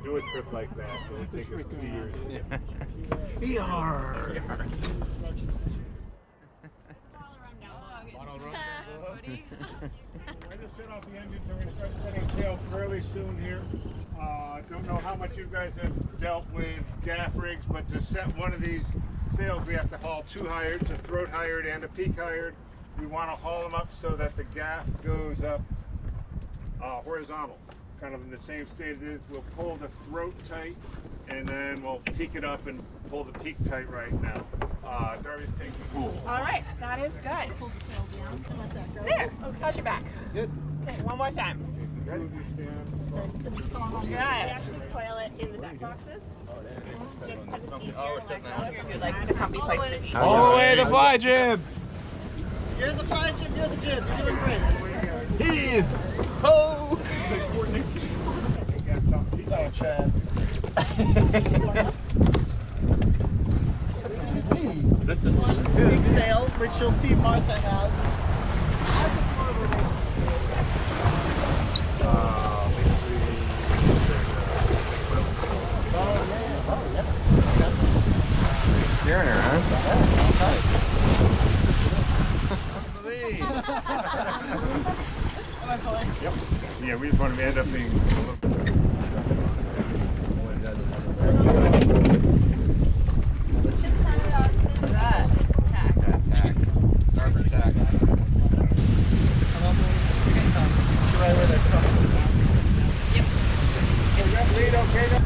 do a trip like that. It would take us 2 years. Yarr. I just set off the engine, so we're going to start setting sail fairly soon here. Don't know how much you guys have dealt with gaff rigs, but to set one of these sails, we have to haul 2 hired, a throat hired and a peak hired. We want to haul them up so that the gaff goes up horizontal, kind of in the same state it is. We'll pull the throat tight, and then we'll peak it up and pull the peak tight right now. Darby's taking the pool. All right, that is good. There, how's your back? Good. Okay, one more time. Ready? Good. Actually coil it in the deck boxes. Just because it's easier. Oh, we're sitting there. If you're like the comfy place to be. All the way to fly jib. You're the fly jib, you're the jib. You're doing great. Heave. Ho. He's out, Chad. This is Big sail, which you'll see Martha has. Schooner, huh? Yep. Yeah, we just want to end up being a little bit. Starboard tack. Lead okay now?